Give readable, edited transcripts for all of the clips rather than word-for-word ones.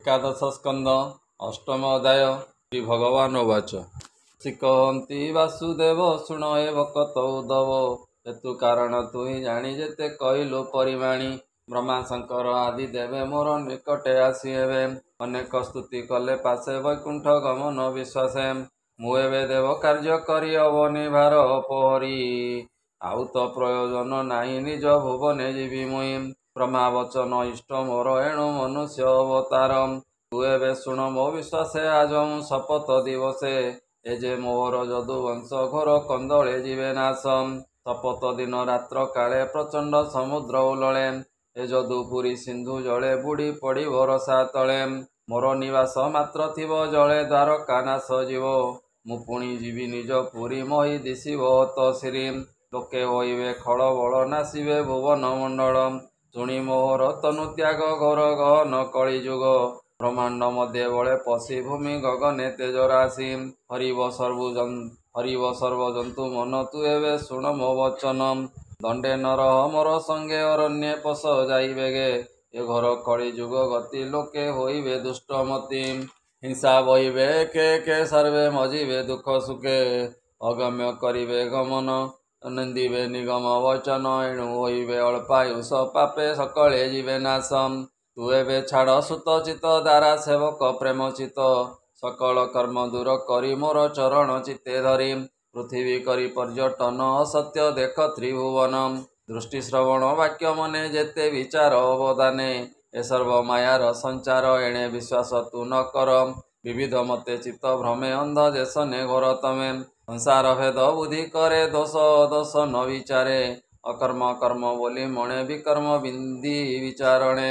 एकादश स्कंद अष्टम अध्याय। श्री भगवान उवाच श्रीकहन्ति वासुदेव शुण एव कत उद्धव हेतु कारण तुई जानी जेते कहलु परिमाणी ब्रह्मा शंकर आदि देवे मोर निकटे आसी हेबे अनेक स्तुति कले पासे वैकुंठ गमन विश्वासे मु एबे देव कार्य करी अवनि भार अपहरी आउ तो प्रयोजन नाही निज भुवने जीवी मुई ब्रह्मा वचन इष्ट मोर एणु मनुष्य अवतार तु एबे शुण मो विश्वासे आज मु शपथ दिवसे ए जे मोर यदुवंश घोर कंदले जीवे नाशम शपथ दिन रात्र काले प्रचंड समुद्र उलळे ए यदुपुरी सिंधु जले बुड़ी पड़ी भरसा तले मोर निवास मात्र थिब जले द्वारका नाश जीव मु पुणी जीवी निज पुरी मही दिशिब हत श्री लोके होइबे खल बल नासिबे भुवन मंडल शुणी मोहर तनु त्याग घोर गहन कली जुग ब्रह्मांड मध्य बले पशि भूमि गगने तेज राशि हरिव सर्व जंतु मन तु एबे शुण मो वचन दंडे नर मोर संगे अरण्ये पश जाइबेगे ए घोर कली जुग गति लोके होइबे दुष्टमती हिंसा बहिबे के सर्वे मजिबे दुख सुखे अगम्य करिबे गमन नंदिबे निगम वचन एणु होइबे अल्पायुष पापे सकले जीवे नाशम तु एबे छाड़ सुत चित दारा सेवक प्रेम चित सकल कर्म दूर करी मोर चरण चित्ते धरी पृथ्वी करी पर्यटन असत्य देख त्रिभुवन दृष्टि श्रवण वाक्य मने जेते विचार अवदाने ए सर्व मायार संचार एणे विश्वास तु न कर विविध मते चित्त भ्रमे अंध जेसने घोर तमे संसार भेद बुद्धि करे दोष दोष न विचारे अकर्म कर्म बोली मणे विकर्म बिंदी विचारणे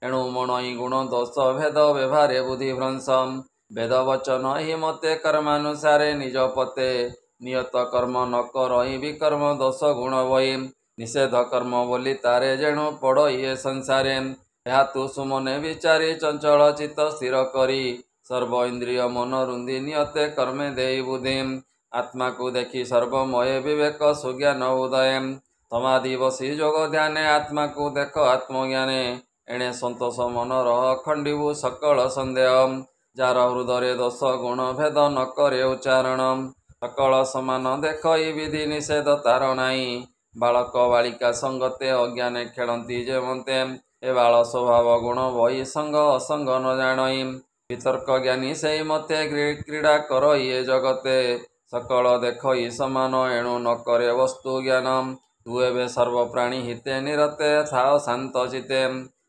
एणु मणई गुण दोष भेद व्यवहारे बुद्धि भ्रंशम वेद वचन हि मते कर्मानुसारे निज पते नियत कर्म न करई विकर्म दोष गुण वही निषेध कर्म बोली तारे जेणु पड़ ये संसारे ଏହା ତୁ ସୁମନେ ବିଚାରି ଚଞ୍ଚଳ ଚିତ୍ତ ସ୍ଥିର କରି ସର୍ବ ଇନ୍ଦ୍ରିୟ ମନ ରୁନ୍ଧି ନିୟତେ କର୍ମେ ଦେଇ ବୁଦ୍ଧି ଆତ୍ମାକୁ ଦେଖି ସର୍ବମୟ ବିବେକ ସୁଜ୍ଞାନ ଉଦୟ ସମାଧି ବସି ଯୋଗ ଧ୍ୟାନେ ଆତ୍ମାକୁ ଦେଖ ଆତ୍ମଜ୍ଞାନେ ଏଣେ ସନ୍ତୋଷ ମନ ରହ ଖଣ୍ଡିବୁ ସକଳ ସନ୍ଦେହ ଯାର ହୃଦୟରେ ଦୋଷ ଗୁଣ ଭେଦ ନ କରେ ଉଚ୍ଚାରଣ ସକଳ ସମାନ ଦେଖ ଇ ବିଧି ନିଷେଧ ତାର ନାହିଁ ବାଳକ ବାଳିକା ସଙ୍ଗତେ ଅଜ୍ଞାନେ ଖେଳନ୍ତି ଯେମନ୍ତେ ए बाल स्वभाव गुण वही संग असंग न जाणई वितर्क ज्ञानी सेई मते क्रीड़ा कर ये जगते सकल देख ई समान एणु न करे वस्तु ज्ञान तु एबे सर्व प्राणी हिते निरते थाओ शांत चिते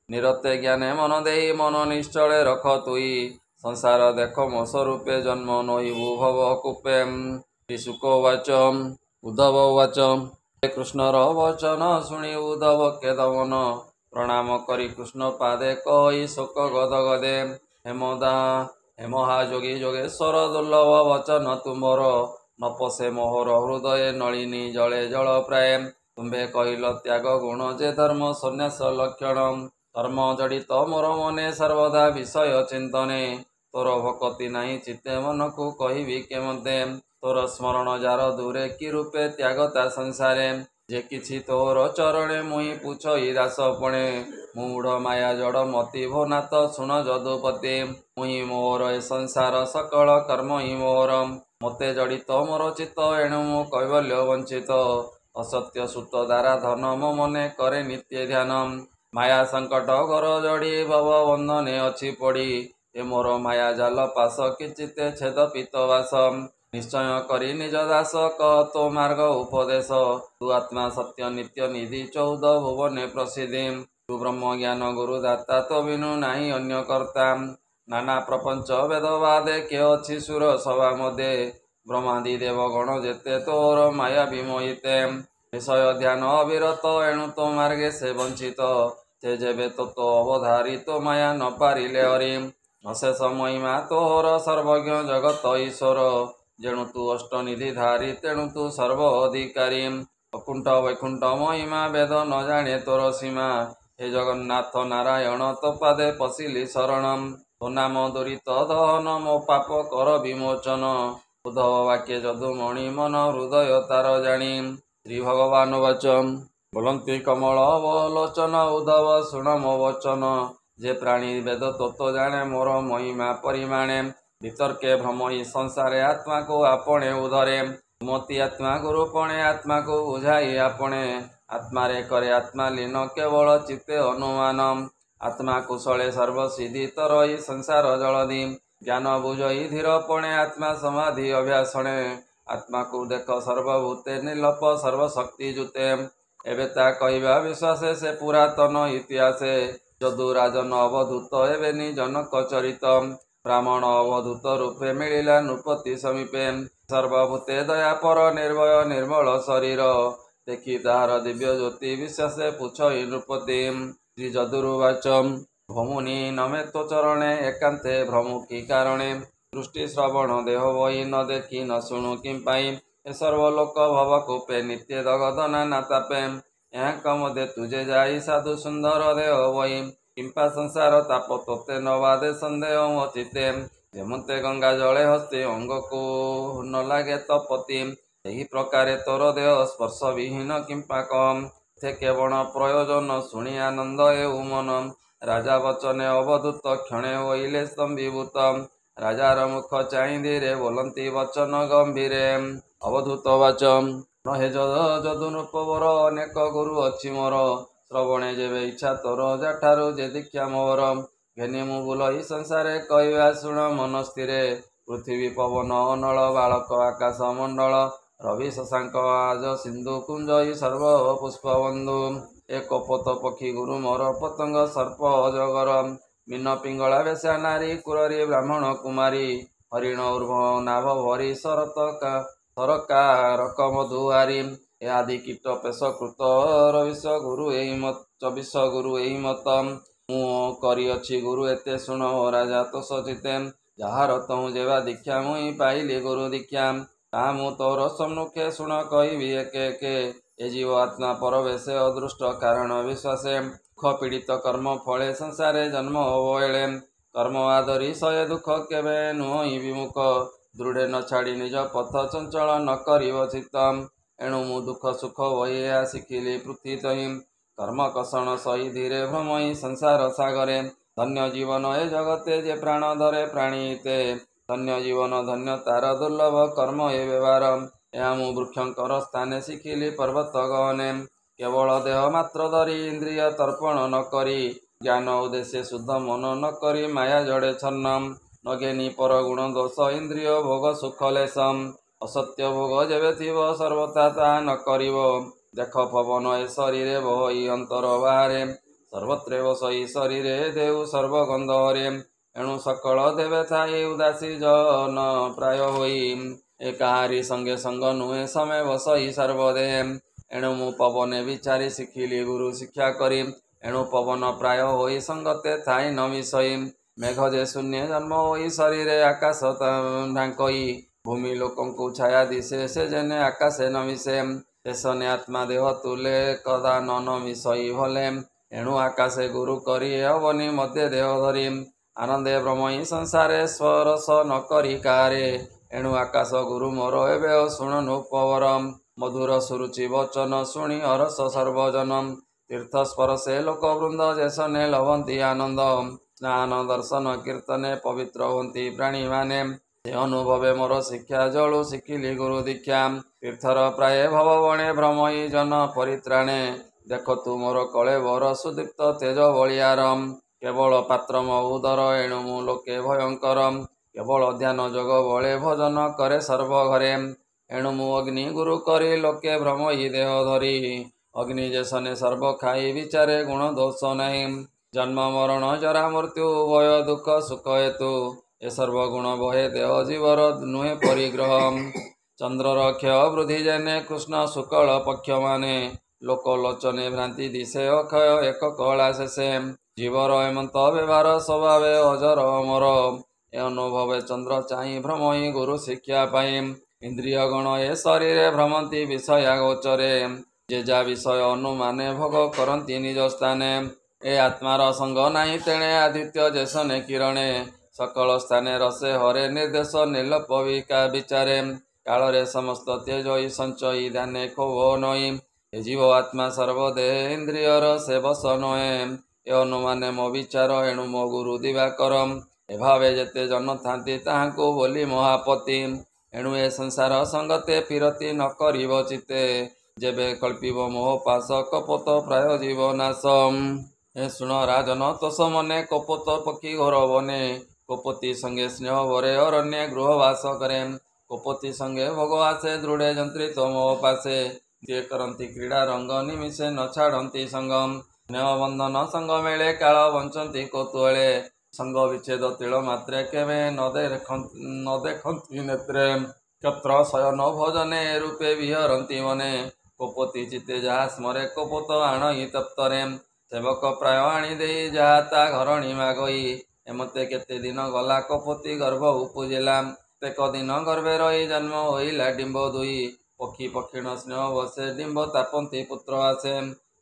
निरते ज्ञाने मन देई मन निश्चले रख तुई संसार देख मो स्वरूपे जन्म नोइबु भव कूपे श्रीशुक उवाच उद्धव उवाच कृष्णर वचन शुणी उद्धव केदवन प्रणाम करी कृष्ण पादे कही शोक गद गदे हेमहा जोगी जोगेश्वर दुर्लभ वचन तुमर नपसे मोहर हृदय नलिनी जले जल प्राय तुम्भे कहिल त्याग गुण जे धर्म सन्यास लक्षण धर्म जड़ित मोर मने सर्वदा विषय चिंतने तोर भक्ति नाही चित्ते मन को कहिबी केमते तोर स्मरण जार दूरे कि रूपे त्यागता संसारे जे किछि तोर चरणे मुई पुछई दासपणे मूढ़ माया जड़ मति भोनाथ शुण यदुपते मुई मोर ए संसार सकल कर्म हि मोर मते जड़ित मोर चित्त एणु मो कैवल्य वंचित असत्य सुत द्वारा धन मो मने करे नित्य ध्यान माया संकट घर जड़ी भव बंधने अच्छी पड़ी ए मोर माया जाल पास किंचिते छेद पितवास निश्चय करी निज दास कह तो मार्ग उपदेश तु आत्मा सत्य नित्य निधि 14 भुवने प्रसिद्धि तु ब्रह्म ज्ञान गुरुदाता तो बिनु नाही अन्य कर्ता नाना प्रपंच वेदवादे के अच्छी सुर सभा मध्य ब्रह्मादि देवगण जेते तोर माया विमोहिते विषय ध्यान अविरत एणु तो मार्गे से वंचित से जेबे तो अवधारी तो माया न पारिले हरि अशेष महिमा तोहर सर्वज्ञ जगत ईश्वर जेणु तु अष्टनिधि धारी तेणु तु सर्व अधिकारी अकुंठ वैकुंठ महिमा वेद न जाने तोर सीमा हे जगन्नाथ नारायण तो पादे पशिली शरणम तो नाम दुरित दहन मो पाप कर विमोचन उद्धव वाक्य यदुमणि मन हृदय तार जानी श्री भगवान वचन बोलंती कमल अवलोचन उद्धव शुण मो वचन যে প্রাণী বেদ তত্ত্ব জানে মোর মহিমা ପରିମାଣେ ବିତର୍କେ ଭ୍ରମଇ ସଂସାରେ ଆତ୍ମାକୁ ଆପଣେ ଉଧରେ ମତି ଆତ୍ମା ଗୁରୁପଣେ ଆତ୍ମାକୁ ବୁଝାଇ ଆପଣେ ଆତ୍ମାରେ କରେ ଆତ୍ମା ଲୀନ କେବଳ ଚିତ୍ତେ ଅନୁମାନ ଆତ୍ମା କୁଶଳେ ସର୍ବସିଦ୍ଧି ତରଇ ସଂସାର ଜଳଧି ଜ୍ଞାନ ବୁଝଇ ଧୀରପଣେ ଆତ୍ମା ସମାଧି ଅଭ୍ୟାସଣେ ଆତ୍ମାକୁ ଦେଖ ସର୍ବଭୂତେ ନିର୍ଲୋପ ସର୍ବଶକ୍ତି ଜୁତେ ଏବେ ତା କହିବା ବିଶ୍ୱାସେ ସେ ପୁରାତନ ଇତିହାସେ ଯଦୁ ରାଜନ ଅବଧୂତ ଏବେନି ଜନକ ଚରିତ ବ୍ରାହ୍ମଣ ଅବଧୂତ ରୂପେ ମିଳିଲା ନୃପତି ସମୀପେ ସର୍ବଭୂତେ ଦୟାପର ନିର୍ଭୟ ନିର୍ମଳ ଶରୀର ଦେଖି ତାହାର ଦିବ୍ୟ ଜ୍ୟୋତି ବିଶ୍ୱାସେ ପୁଛଇ ନୃପତି ଶ୍ରୀ ଯଦୁର୍ବାଚ ଭମୁନି ନମେ ତୋ ଚରଣେ ଏକାନ୍ତେ ଭ୍ରମୁଖୀ କାରଣେ ଦୃଷ୍ଟି ଶ୍ରବଣ ଦେହ ବହି ନ ଦେଖି ନ ଶୁଣୁ କିମ୍ପାଇଁ ଏ ସର୍ବଲୋକ ଭବ କୋପେ ନିତ୍ୟ ଦଗଦ ନାନା ତାପେ ଏହାଙ୍କ ମଧ୍ୟରେ ତୁଜେ ଯାଇ ସାଧୁ ସୁନ୍ଦର ଦେହ ବହି କିମ୍ପା ସଂସାର ତାପ ତୋତେ ନବାଦେ ସନ୍ଦେହ ମୋ ଚିତେ ଯେମନ୍ତେ ଗଙ୍ଗା ଜଳେ ହସ୍ତେ ଅଙ୍ଗକୁ ନ ଲାଗେ ତପତି ଏହି ପ୍ରକାରେ ତୋର ଦେହ ସ୍ପର୍ଶ ବିହୀନ କିମ୍ପା କମ୍ ସେ କେବଳ ପ୍ରୟୋଜନ ଶୁଣି ଆନନ୍ଦ ହେଉ ମନ ରାଜା ବଚନେ ଅବଧୂତ କ୍ଷଣେ ହୋଇଲେ ସ୍ତମ୍ଭୀଭୂତ ରାଜାର ମୁଖ ଚାହିଁ ଧୀରେ ବୋଲନ୍ତି ବଚନ ଗମ୍ଭୀରେ ଅବଧୂତ ବାଚ ନହେ ଯଦୁ ନୃପବର ଅନେକ ଗୁରୁ ଅଛି ମୋର ଶ୍ରବଣେ ଯେବେ ଇଚ୍ଛା ତୋର ଯାଠାରୁ ଯେ ଦୀକ୍ଷା ମୋର ଘେନି ମୁଁ ବୁଲଇ ସଂସାରେ କହିବା ଶୁଣ ମନ ସ୍ଥିରେ ପୃଥିବୀ ପବନ ଅନଳ ବାଳକ ଆକାଶ ମଣ୍ଡଳ ରବି ଶଶାଙ୍କ ଆଜ ସିନ୍ଧୁ କୁଞ୍ଜଇ ସର୍ବ ପୁଷ୍ପ ବନ୍ଧୁ ଏ କପୋତ ପକ୍ଷୀ ଗୁରୁ ମୋର ପତଙ୍ଗ ସର୍ପ ଅଜଗର ମୀନ ପିଙ୍ଗଳା ବେଶା ନାରୀ କୁରରୀ ବ୍ରାହ୍ମଣ କୁମାରୀ ହରିଣ ଉର୍ଭ ନାଭ ଭରି ସରକା ରକମ ଦୁଆରୀ ଏ ଆଦି କୀଟ ପେଶ କୃତ ରବିଶ ଗୁରୁ ଏହି ମତ ମୁଁ କରିଅଛି ଗୁରୁ ଏତେ ଶୁଣ ରାଜା ତୋଷ ଚିତେ ଯାହାର ତହୁଁ ଯେବା ଦୀକ୍ଷା ମୁଇଁ ପାଇଲି ଗୁରୁ ଦୀକ୍ଷା ତାହା ମୁଁ ତୋର ସମ୍ମୁଖେ ଶୁଣ କହିବି ଏକେ ଏକେ ଏ ଜୀବ ଆତ୍ମା ପରବେଶେ ଅଦୃଷ୍ଟ କାରଣ ବିଶ୍ୱାସେ ଦୁଃଖ ପୀଡ଼ିତ କର୍ମ ଫଳେ ସଂସାରେ ଜନ୍ମ ଅବହେଳେ କର୍ମ ଆଦରି ସହେ ଦୁଃଖ କେବେ ନୁହଁ ବିମୁଖ ଦୃଢ଼େ ନ ଛାଡ଼ି ନିଜ ପଥ ଚଞ୍ଚଳ ନ କରିବ ଚିତ୍ତ ଏଣୁ ମୁଁ ଦୁଃଖ ସୁଖ ବହି ଏହା ଶିଖିଲି ପୃଥ୍ୱୀ ତହିଁ କର୍ମ କଷଣ ସହି ଧୀରେ ଭ୍ରମଇ ସଂସାର ସାଗରେ ଧନ୍ୟ ଜୀବନ ଏ ଜଗତେ ଯେ ପ୍ରାଣ ଧରେ ପ୍ରାଣୀତେ ଧନ୍ୟ ଜୀବନ ଧନ୍ୟ ତାର ଦୁର୍ଲଭ କର୍ମ ଏ ବ୍ୟବହାର ଏହା ମୁଁ ବୃକ୍ଷଙ୍କର ସ୍ଥାନେ ଶିଖିଲି ପର୍ବତ ଗହନେ କେବଳ ଦେହ ମାତ୍ର ଧରି ଇନ୍ଦ୍ରିୟ ତର୍ପଣ ନ କରି ଜ୍ଞାନ ଉଦ୍ଦେଶ୍ୟ ଶୁଦ୍ଧ ମନ ନ କରି ମାୟା ଜଡ଼େ ଛନ୍ନ ନଗେନି ପର ଗୁଣ ଦୋଷ ଇନ୍ଦ୍ରିୟ ଭୋଗ ସୁଖ ଲେଶମ ଅସତ୍ୟ ଭୋଗ ଯେବେ ଥିବ ସର୍ବଥା ତାହା ନ କରିବ ଦେଖ ପବନ ଏ ଶରୀରେ ବହି ଅନ୍ତର ବାହାରେ ସର୍ବତ୍ରେ ବସଇ ଶରୀରେ ଦେଉ ସର୍ବଗନ୍ଧରେ ଏଣୁ ସକଳ ଦେବେ ଥାଇ ଉଦାସୀ ଜନ ପ୍ରାୟ ହୋଇ ଏ କାହାରି ସଙ୍ଗେ ସଙ୍ଗ ନୁହେଁ ସମେ ବସଇ ସର୍ବଦେହେ ଏଣୁ ମୁଁ ପବନେ ବିଚାରି ଶିଖିଲି ଗୁରୁ ଶିକ୍ଷା କରି ଏଣୁ ପବନ ପ୍ରାୟ ହୋଇ ସଙ୍ଗତେ ଥାଇ ନ ମିଶଇ ମେଘ ଯେ ଶୂନ୍ୟ ଜନ୍ମ ହୋଇ ଶରୀରେ ଆକାଶ ଢାଙ୍କଇ ଭୂମି ଲୋକଙ୍କୁ ଛାୟା ଦିଶେ ସେ ଯେନେ ଆକାଶେ ନ ମିଶେ ଶେଷନେ ଆତ୍ମା ଦେହ ତୁଲେ କଦା ନ ମିଶଇ ଭଲେ ଏଣୁ ଆକାଶେ ଗୁରୁ କରି ହବନି ମଧ୍ୟ ଦେହ ଧରି ଆନନ୍ଦେ ବ୍ରହ୍ମଇ ସଂସାରେ ସ୍ୱରସ ନ କରି କାରେ ଏଣୁ ଆକାଶ ଗୁରୁ ମୋର ଏବେ ଶୁଣ ନୃପବର ମଧୁର ସୁରୁଚି ବଚନ ଶୁଣି ହରସ ସର୍ବଜନ ତୀର୍ଥ ସ୍ପର୍ଶେ ଲୋକବୃନ୍ଦ ଯେସନେ ଲଭନ୍ତି ଆନନ୍ଦ ସ୍ନାନ ଦର୍ଶନ କୀର୍ତ୍ତନେ ପବିତ୍ର ହୁଅନ୍ତି ପ୍ରାଣୀମାନେ ସେ ଅନୁଭବେ ମୋର ଶିକ୍ଷା ଜଳୁ ଶିଖିଲି ଗୁରୁ ଦୀକ୍ଷା ତୀର୍ଥର ପ୍ରାୟ ଭବ ବଣେ ଭ୍ରମଇ ଜନ ପରିତ୍ରାଣେ ଦେଖ ତୁ ମୋର କଳେ ବର ସୁଦୀପ୍ତ ତେଜ ବଳିଆର କେବଳ ପାତ୍ର ମହୁଦର ଏଣୁ ମୁଁ ଲୋକେ ଭୟଙ୍କର କେବଳ ଧ୍ୟାନ ଯୋଗ ବଳେ ଭଜନ କରେ ସର୍ବ ଘରେ ଏଣୁ ମୁଁ ଅଗ୍ନି ଗୁରୁ କରି ଲୋକେ ଭ୍ରମଇ ଦେହ ଧରି ଅଗ୍ନି ଯେସନେ ସର୍ବ ଖାଇ ବିଚାରେ ଗୁଣ ଦୋଷ ନାହିଁ ଜନ୍ମ ମରଣ ଜରା ମୃତ୍ୟୁ ଭୟ ଦୁଃଖ ସୁଖ ହେତୁ ଏ ସର୍ବଗୁଣ ବହେ ଦେହ ଜୀବର ନୁହେଁ ପରିଗ୍ରହ ଚନ୍ଦ୍ରର କ୍ଷୟ ବୃଦ୍ଧି ଯେନେ କୃଷ୍ଣ ଶୁକ୍ଳ ପକ୍ଷ ମାନେ ଲୋକ ଲୋଚନେ ଭ୍ରାନ୍ତି ଦିଶେ ଅକ୍ଷୟ ଏକ କଳା ଶେଷେ ଜୀବର ଏମନ୍ତ ବ୍ୟବହାର ସ୍ୱଭାବେ ଅଜର ଅମର ଏ ଅନୁଭବେ ଚନ୍ଦ୍ର ଚାହିଁ ଭ୍ରମଇ ଗୁରୁ ଶିକ୍ଷା ପାଇଁ ଇନ୍ଦ୍ରିୟ ଗଣ ଏ ଶରୀରେ ଭ୍ରମନ୍ତି ବିଷୟା ଗୋଚରେ ଯେ ଯା ବିଷୟ ଅନୁମାନେ ଭୋଗ କରନ୍ତି ନିଜ ସ୍ଥାନେ ଏ ଆତ୍ମାର ସଙ୍ଗ ନାହିଁ ତେଣେ ଆଦିତ୍ୟ ଯେସନେ କିରଣେ ସକଳ ସ୍ଥାନେ ରସେ ହରେ ନିର୍ଦ୍ଦେଶ ନିର୍ଲୋପବିକା ବିଚାରେ କାଳରେ ସମସ୍ତ ତେଜଇ ସଞ୍ଚଇ ଧ୍ୟାନେ କ୍ଷୋଭ ନଈ ଏ ଜୀବ ଆତ୍ମା ସର୍ବଦେହ ଇନ୍ଦ୍ରିୟର ସେ ବଶ ନୁହେଁ ଏ ଅନୁମାନେ ମୋ ବିଚାର ଏଣୁ ମୋ ଗୁରୁ ଦିବାକର ଏଭାବେ ଯେତେ ଜନ ଥାନ୍ତି ତାହାଙ୍କୁ ବୋଲି ମହାପତି ଏଣୁ ଏ ସଂସାର ସଙ୍ଗତେ ଫିରତି ନ କରିବ ଚିତେ ଯେବେ କଳ୍ପିବ ମୋହ ପାଶ କପୋତ ପ୍ରାୟ ଜୀବ ନାଶ ଏ ଶୁଣ ରାଜନ ତୋଷ ମନେ କପୋତ ପକ୍ଷୀ ଘର ବନେ କପୋତି ସଙ୍ଗେ ସ୍ନେହ ବରେ ଅରଣ୍ୟ ଗୃହ ବାସ କରେ କପୋତି ସଙ୍ଗେ ଭୋଗ ଆସେ ଦୃଢ଼େ ଯନ୍ତ୍ରିତ ମୋହ ପାଶେ ଯିଏ କରନ୍ତି କ୍ରୀଡ଼ା ରଙ୍ଗ ନିମିଷେ ନ ଛାଡ଼ନ୍ତି ସଙ୍ଗମ ସ୍ନେହ ବନ୍ଧନ ସଙ୍ଗ ମେଳେ କାଳ ବଞ୍ଚନ୍ତି କୌତୂହଳେ ସଙ୍ଗ ବିଚ୍ଛେଦ ତିଳ ମାତ୍ରେ କେବେ ନ ଦେଖନ୍ତି ନେତ୍ରେ କ୍ଷତ୍ର ଶୟନ ଭୋଜନେ ରୂପେ ବିହରନ୍ତି ମନେ କପୋତି ଚିତେ ଯାହା ସ୍ମରେ କପୋତ ଆଣଇ ତପ୍ତରେ ସେବକ ପ୍ରାୟ ଆଣି ଦେଇ ଯାହା ତା ଘରଣୀ ମାଗଇ ଏମତେ କେତେ ଦିନ ଗଲା କପୋତି ଗର୍ଭ ଉପୁଜିଲା ପ୍ରତ୍ୟେକ ଦିନ ଗର୍ଭେ ରହି ଜନ୍ମ ହୋଇଲା ଡିମ୍ବ ଦୁଇ ପକ୍ଷୀ ପକ୍ଷୀଣ ସ୍ନେହ ବସେ ଡିମ୍ବ ତାପନ୍ତି ପୁତ୍ର ଆସେ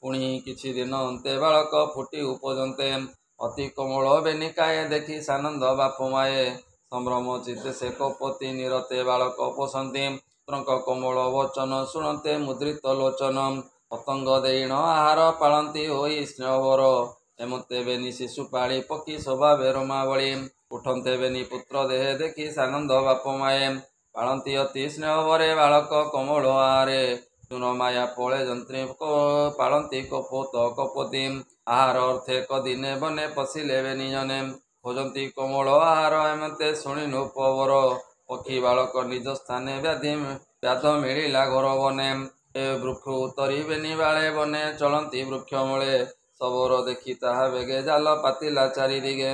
ପୁଣି କିଛି ଦିନ ଅନ୍ତେ ବାଳକ ଫୁଟି ଉପଜନ୍ତେ ଅତି କୋମଳ ବେନିକାଏ ଦେଖି ସାନନ୍ଦ ବାପ ମାଏ ସମ୍ଭ୍ରମ ଚିତ୍ତେ ସେ କପୋତି ନିରତେ ବାଳକ ପୋଷନ୍ତି ପୁତ୍ରଙ୍କ କୋମଳ ବଚନ ଶୁଣନ୍ତେ ମୁଦ୍ରିତ ଲୋଚନ ପତଙ୍ଗ ଦେଇଣ ଆହାର ପାଳନ୍ତି ହୋଇ ସ୍ନେହବର ଏମତେ ବେନି ଶିଶୁ ପାଳି ପକ୍ଷୀ ସ୍ୱଭାବେ ରମାବଳୀ ଉଠନ୍ତେ ବେନି ପୁତ୍ର ଦେହେ ଦେଖି ସାନନ୍ଦ ବାପ ମାଏ ପାଳନ୍ତି ଅତି ସ୍ନେହବରେ ବାଳକ କୋମଳ ଆହାରେ ଚୂନ ମାୟା ପଳେ ଯନ୍ତ୍ରୀ ପାଳନ୍ତି କପୋତ କପୋତି ଆହାର ଅର୍ଥେ କଦିନେ ବନେ ପଶିଲେ ବେନି ଜନେ ଖୋଜନ୍ତି କୋମଳ ଆହାର ଏମତେ ଶୁଣି ନୃପବର ପକ୍ଷୀ ବାଳକ ନିଜ ସ୍ଥାନେ ବ୍ୟାଧ ମିଳିଲା ଘର ବନେ ଏ ବୃକ୍ଷ ଉତରିବେନି ବାଳେ ବନେ ଚଳନ୍ତି ବୃକ୍ଷ ମୂଳେ ଶବର ଦେଖି ତାହା ବେଗେ ଜାଲ ପାତିଲା ଚାରିଦିଗେ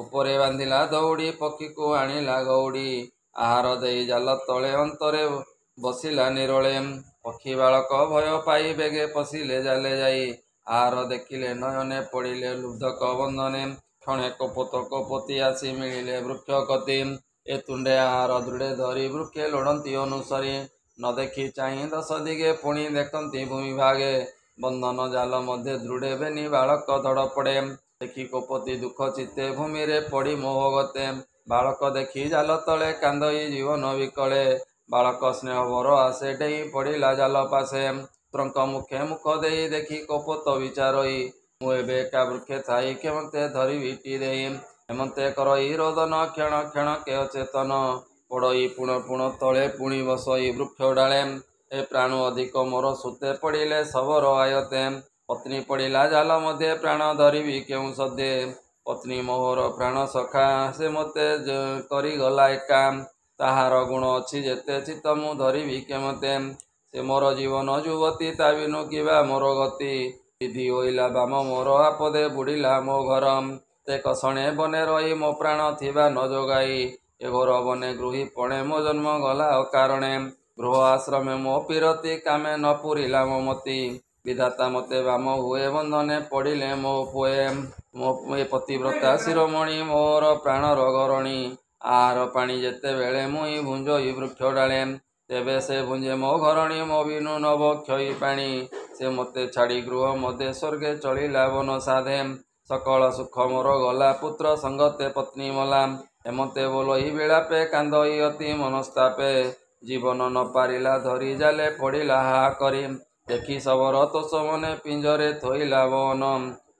ଉପରେ ବାନ୍ଧିଲା ଦଉଡ଼ି ପକ୍ଷୀକୁ ଆଣିଲା ଗଉଡ଼ି ଆହାର ଦେଇ ଜାଲ ତଳେ ଅନ୍ତରେ ବସିଲା ନିରୋଳେ ପକ୍ଷୀ ବାଳକ ଭୟ ପାଇ ବେଗେ ପଶିଲେ ଜାଲେ ଯାଇ ଆହାର ଦେଖିଲେ ନୟନେ ପଡ଼ିଲେ ଲୁବ୍ଧକ ବନ୍ଧନେ କ୍ଷଣେ କପୋତ କପୋତି ଆସି ମିଳିଲେ ବୃକ୍ଷ କତି ଏ ତୁଣ୍ଡେ ଆହାର ଦୃଢ଼େ ଧରି ବୃକ୍ଷେ ଲୋଡ଼ନ୍ତି ଅନୁସରି ନ ଦେଖି ଚାହିଁ ଦଶ ଦିଗେ ପୁଣି ଦେଖନ୍ତି ଭୂମି ଭାଗେ ବନ୍ଧନ ଜାଲ ମଧ୍ୟ ଦୃଢ଼େ ବେନି ବାଳକ ଧଡ଼ ପଡ଼େ ଦେଖି କପୋତି ଦୁଃଖ ଚିତ୍ତେ ଭୂମିରେ ପଡ଼ି ମୋହ ଗତେ ବାଳକ ଦେଖି ଜାଲ ତଳେ କାନ୍ଦଇ ଜୀବନ ବିକଳେ ବାଳକ ସ୍ନେହ ବର ଆସେ ଡେଇଁ ପଡ଼ିଲା ଜାଲ ପାଶେ ପୁତ୍ରଙ୍କ ମୁଖେ ମୁଖ ଦେଇ ଦେଖି କପୋତ ବିଚାରଇ ମୁଁ ଏବେ ଏକା ବୃକ୍ଷେ ଥାଇ କେମତେ ଧରିବିଟି ଦେଇ ଏମତେ କରଇ ରୋଦନ କ୍ଷଣ କ୍ଷଣ କେ ଅଚେତନ ପଡ଼ଇ ପୁଣ ପୁଣ ତଳେ ପୁଣି ବସଇ ବୃକ୍ଷ ଡାଳେ ଏ ପ୍ରାଣ ଅଧିକ ମୋର ସୁତେ ପଡ଼ିଲେ ଶବର ଆୟତେ ପତ୍ନୀ ପଡ଼ିଲା ଜାଲ ମଧ୍ୟେ ପ୍ରାଣ ଧରିବି କେଉଁ ସଦେ ପତ୍ନୀ ମୋହର ପ୍ରାଣ ସଖା ସେ ମୋତେ କରିଗଲା ଏକା ତାହାର ଗୁଣ ଅଛି ଯେତେ ଚିତ୍ତ ମୁଁ ଧରିବି କେମତେ ସେ ମୋର ଜୀବନ ଯୁବତୀ ତା ବିନୁ କିବା ମୋର ଗତି ବିଧି ହୋଇଲା ବାମ ମୋର ଆପଦେ ବୁଡ଼ିଲା ମୋ ଘର ସେ କଷଣେ ବନେ ରହି ମୋ ପ୍ରାଣ ଥିବା ନ ଯୋଗାଇ ଏ ଘୋର ବନେ ଗୃହୀ ପଣେ ମୋ ଜନ୍ମ ଗଲା ଅକାରଣେ ଗୃହ ଆଶ୍ରମେ ମୋ ପିରତି କାମେ ନ ପୁରିଲା ମୋ ମତି ବିଧାତା ମୋତେ ବାମ ହୁଏ ବନ୍ଧନେ ପଡ଼ିଲେ ମୋ ପୁଏ ମୋ ଏ ପତିବ୍ରତା ଶିରୋମଣି ମୋର ପ୍ରାଣର ଗରଣୀ ଆହାର ପାଣି ଯେତେବେଳେ ମୁଇଁ ଭୁଞ୍ଜଇ ବୃକ୍ଷ ଡାଳେ ତେବେ ସେ ଭୁଞ୍ଜେ ମୋ ଘରଣୀ ମୋ ବିନୁ ନବ କ୍ଷୟୀ ପାଣି ସେ ମୋତେ ଛାଡ଼ି ଗୃହ ମୋତେ ସ୍ୱର୍ଗେ ଚଳିଲା ବନ ସାଧେ ସକଳ ସୁଖ ମୋର ଗଲା ପୁତ୍ର ସଙ୍ଗତେ ପତ୍ନୀ ମଲା ଏମତେ ବୋଲଇ ବିଳାପେ କାନ୍ଦଇ ଅତି ମନସ୍ତାପେ ଜୀବନ ନ ପାରିଲା ଧରି ଜାଲେ ପଡ଼ିଲା ହା କରି ଦେଖି ଶବର ତୋଷ ମନେ ପିଞ୍ଜରେ ଥୋଇଲା ବନ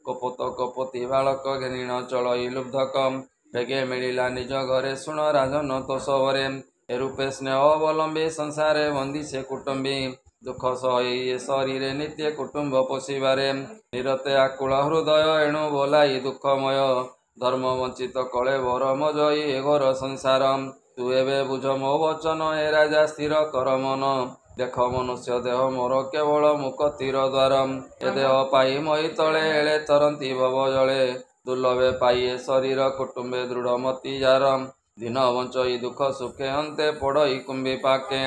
କପୋତ କପୋତି ବାଳକ ଘେନିଣ ଚଳଇ ଲୁବ୍ଧକ ବେଗେ ମିଳିଲା ନିଜ ଘରେ ଶୁଣ ରାଜନ ତୋଷବରେ ଏ ରୂପେ ସ୍ନେହ ଅବଲମ୍ବୀ ସଂସାରେ ବନ୍ଦୀ ସେ କୁଟୁମ୍ବୀ ଦୁଃଖ ସହି ଏ ଶରୀରେ ନିତ୍ୟ କୁଟୁମ୍ବ ପୋଷିବାରେ ନିରତେ ଆକୁଳ ହୃଦୟ ଏଣୁ ବୋଲାଇ ଦୁଃଖମୟ ଧର୍ମ ବଞ୍ଚିତ କଳେ ବର ମଜଇ ଏ ଘୋର ସଂସାର ତୁ ଏବେ ବୁଝ ମୋ ବଚନ ଏ ରାଜା ସ୍ଥିର କର ମନ ଦେଖ ମନୁଷ୍ୟ ଦେହ ମୋର କେବଳ ମୁକ ତୀର ଦ୍ୱାର ଏ ଦେହ ପାଇ ମହି ତଳେ ଏଳେ ତରନ୍ତି ଭବ ଜଳେ ଦୁର୍ଲଭେ ପାଇ ଏ ଶରୀର କୁଟୁମ୍ବେ ଦୃଢ଼ ମତି ଯାର ଦିନ ବଞ୍ଚଇ ଦୁଃଖ ସୁଖେ ଅନ୍ତେ ପଡ଼ଇ କୁମ୍ଭୀ ପାକେ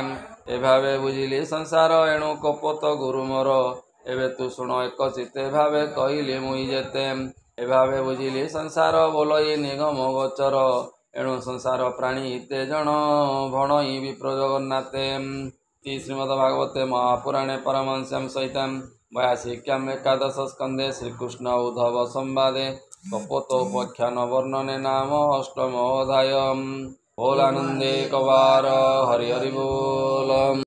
ଏଭାବେ ବୁଝିଲି ସଂସାର ଏଣୁ କପୋତ ଗୁରୁ ମୋର ଏବେ ତୁ ଶୁଣ ଏକ ଚିତେ ଭାବେ କହିଲି ମୁଇଁ ଯେତେ ଏଭାବେ ବୁଝିଲି ସଂସାର ବୋଲଇ ନିଗମ ଗୋଚର ଏଣୁ ସଂସାର ପ୍ରାଣୀ ହିତେ ଜଣ ଭଣଇ ବିପ୍ର ଜଗନ୍ନାଥେ ଶ୍ରୀମଦ ଭାଗବତେ ମହାପୁରାଣେ ପରମହଂସ୍ୟାଂ ସହିତାଂ 82 ଏକାଦଶ ସ୍କନ୍ଧେ ଶ୍ରୀକୃଷ୍ଣ ଉଦ୍ଧବ ସମ୍ବାଦେ କପୋତୋପାଖ୍ୟାନ ବର୍ଣ୍ଣନେ ନାମ ଅଷ୍ଟମ ଅଧ୍ୟାୟ। ବୋଲାନନ୍ଦେ କବାର ହରି ହରି ବୋଲ।